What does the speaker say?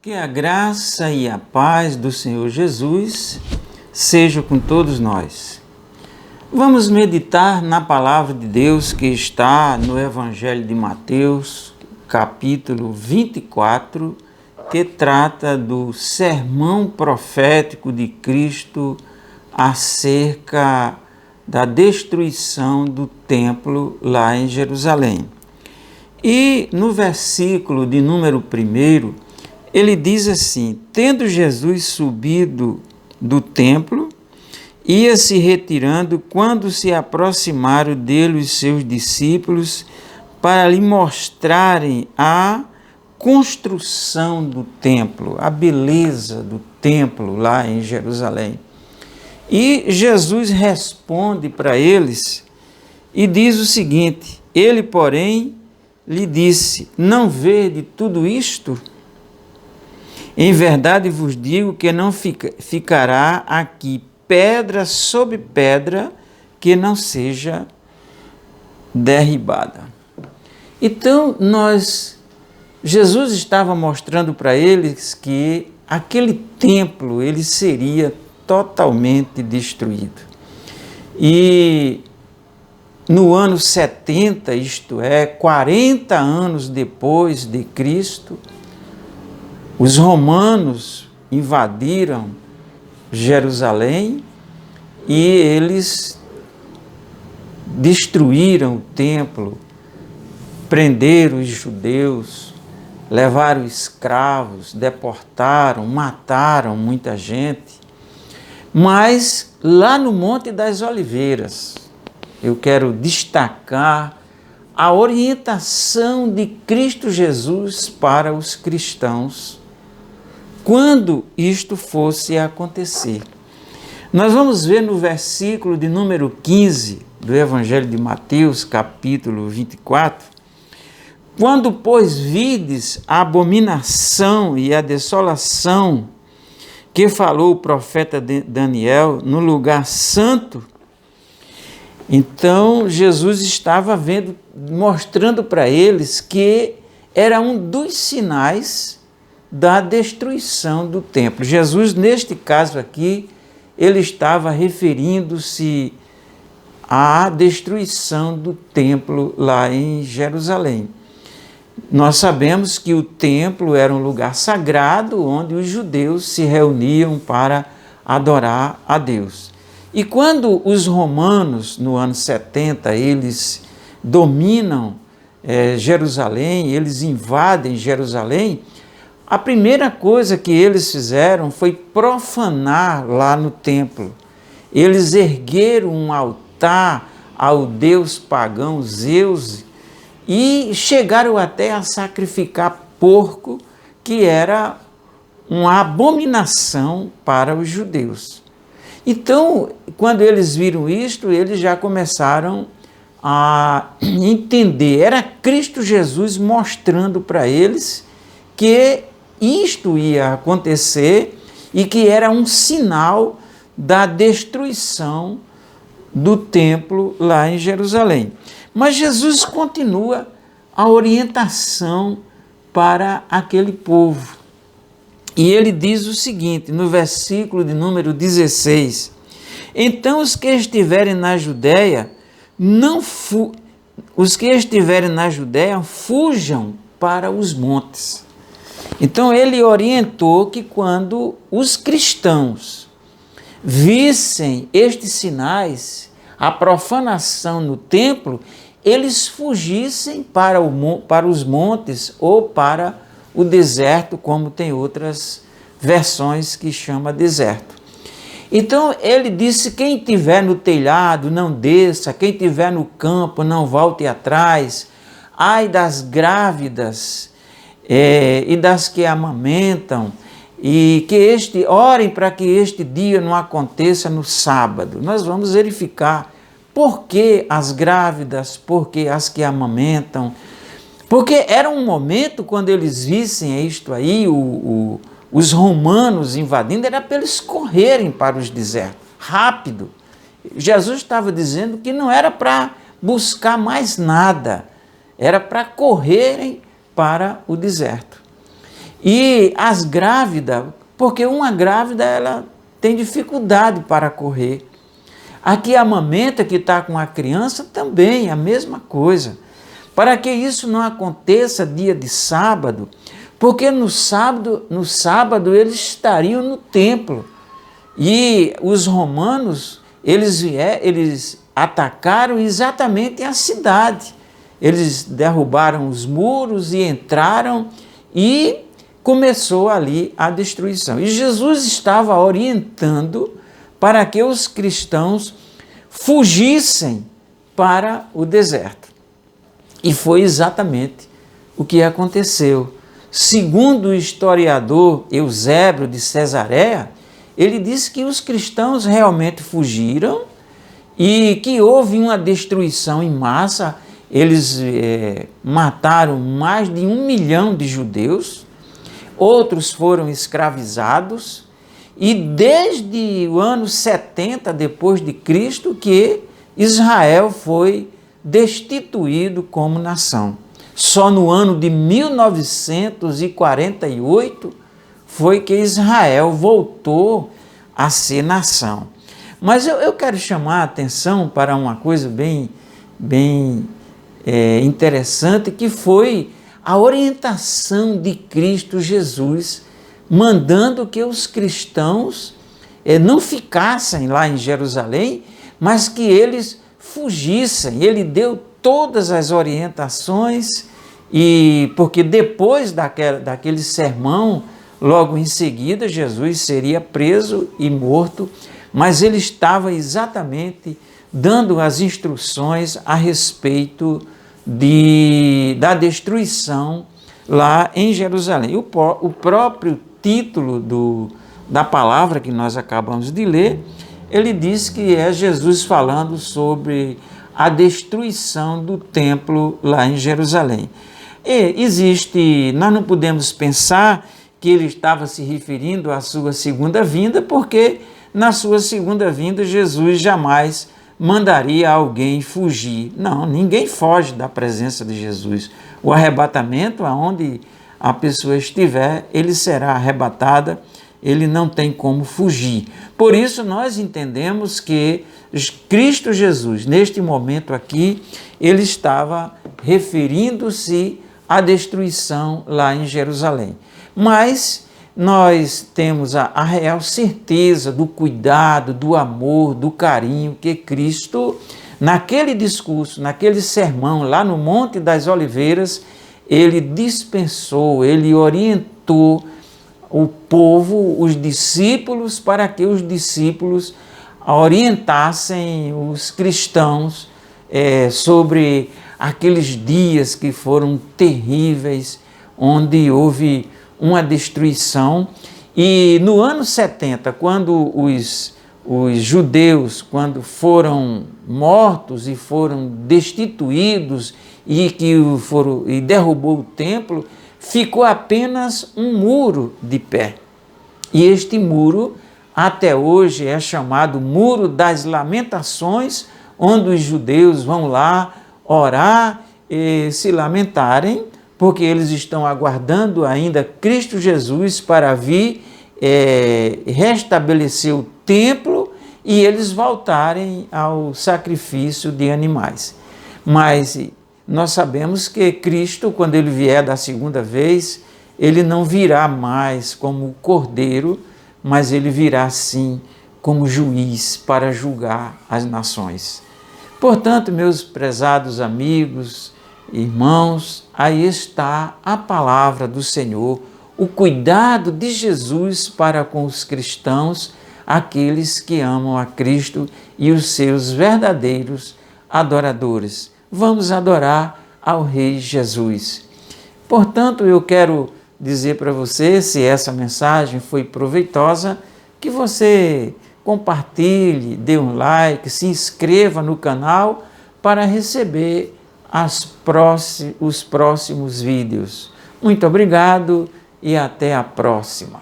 Que a graça e a paz do Senhor Jesus seja com todos nós. Vamos meditar na palavra de Deus que está no Evangelho de Mateus, capítulo 24, que trata do sermão profético de Cristo acerca da destruição do templo lá em Jerusalém. E no versículo de número 1, ele diz assim: tendo Jesus subido do templo, ia se retirando quando se aproximaram dele os seus discípulos para lhe mostrarem a construção do templo, a beleza do templo lá em Jerusalém. E Jesus responde para eles e diz o seguinte: ele, porém, lhe disse: não vede tudo isto? Em verdade vos digo que não ficará aqui pedra sobre pedra que não seja derribada. Então, Jesus estava mostrando para eles que aquele templo ele seria totalmente destruído. E no ano 70, isto é, 40 anos depois de Cristo, os romanos invadiram Jerusalém e eles destruíram o templo, prenderam os judeus, levaram escravos, deportaram, mataram muita gente. Mas lá no Monte das Oliveiras, eu quero destacar a orientação de Cristo Jesus para os cristãos quando isto fosse acontecer. Nós vamos ver no versículo de número 15 do Evangelho de Mateus, capítulo 24, quando, pois, vides a abominação e a desolação que falou o profeta Daniel no lugar santo, então Jesus estava mostrando para eles que era um dos sinais da destruição do templo. Jesus, neste caso aqui, ele estava referindo-se à destruição do templo lá em Jerusalém. Nós sabemos que o templo era um lugar sagrado onde os judeus se reuniam para adorar a Deus. E quando os romanos, no ano 70, eles dominam Jerusalém, eles invadem Jerusalém, a primeira coisa que eles fizeram foi profanar lá no templo. Eles ergueram um altar ao deus pagão Zeus e chegaram até a sacrificar porco, que era uma abominação para os judeus. Então, quando eles viram isto, eles já começaram a entender. Era Cristo Jesus mostrando para eles que isto ia acontecer e que era um sinal da destruição do templo lá em Jerusalém. Mas Jesus continua a orientação para aquele povo. E ele diz o seguinte, no versículo de número 16: então os que estiverem na Judéia, fujam para os montes. Então ele orientou que quando os cristãos vissem estes sinais, a profanação no templo, eles fugissem para os montes ou para o deserto, como tem outras versões que chama deserto. Então ele disse: quem estiver no telhado, não desça, quem estiver no campo, não volte atrás. Ai das grávidas e das que amamentam, e que orem para que este dia não aconteça no sábado. Nós vamos verificar por que as grávidas, por que as que amamentam. Porque era um momento, quando eles vissem isto aí, os romanos invadindo, era para eles correrem para os desertos, rápido. Jesus estava dizendo que não era para buscar mais nada, era para correrem para o deserto. E as grávidas, porque uma grávida ela tem dificuldade para correr. Aqui a amamenta que está com a criança também, a mesma coisa. Para que isso não aconteça dia de sábado, porque no sábado eles estariam no templo. E os romanos, eles atacaram exatamente a cidade. Eles derrubaram os muros e entraram e começou ali a destruição. E Jesus estava orientando para que os cristãos fugissem para o deserto. E foi exatamente o que aconteceu. Segundo o historiador Eusébio de Cesareia, ele disse que os cristãos realmente fugiram e que houve uma destruição em massa. Eles mataram mais de 1 milhão de judeus, outros foram escravizados, e desde o ano 70 depois de Cristo que Israel foi destituído como nação. Só no ano de 1948 foi que Israel voltou a ser nação. Mas eu quero chamar a atenção para uma coisa bem interessante, que foi a orientação de Cristo Jesus, mandando que os cristãos não ficassem lá em Jerusalém, mas que eles fugissem. Ele deu todas as orientações, e porque depois daquele sermão, logo em seguida, Jesus seria preso e morto, mas ele estava exatamente dando as instruções a respeito da destruição lá em Jerusalém. O próprio título da palavra que nós acabamos de ler, ele diz que é Jesus falando sobre a destruição do templo lá em Jerusalém. E nós não podemos pensar que ele estava se referindo à sua segunda vinda, porque na sua segunda vinda Jesus jamais mandaria alguém fugir. Não, ninguém foge da presença de Jesus. O arrebatamento, aonde a pessoa estiver, ele será arrebatada, ele não tem como fugir. Por isso nós entendemos que Cristo Jesus, neste momento aqui, ele estava referindo-se à destruição lá em Jerusalém. Mas nós temos a real certeza do cuidado, do amor, do carinho que Cristo, naquele discurso, naquele sermão lá no Monte das Oliveiras, ele dispensou, ele orientou o povo, os discípulos, para que os discípulos orientassem os cristãos sobre aqueles dias que foram terríveis, onde houve uma destruição. E no ano 70, quando os judeus, quando foram mortos e foram destituídos e derrubou o templo, ficou apenas um muro de pé. E este muro, até hoje, é chamado Muro das Lamentações, onde os judeus vão lá orar e se lamentarem, porque eles estão aguardando ainda Cristo Jesus para vir restabelecer o templo e eles voltarem ao sacrifício de animais. Mas nós sabemos que Cristo, quando ele vier da segunda vez, ele não virá mais como cordeiro, mas ele virá sim como juiz para julgar as nações. Portanto, meus prezados amigos, irmãos, aí está a palavra do Senhor, o cuidado de Jesus para com os cristãos, aqueles que amam a Cristo e os seus verdadeiros adoradores. Vamos adorar ao Rei Jesus. Portanto, eu quero dizer para você, se essa mensagem foi proveitosa, que você compartilhe, dê um like, se inscreva no canal para receber os próximos vídeos. Muito obrigado e até a próxima.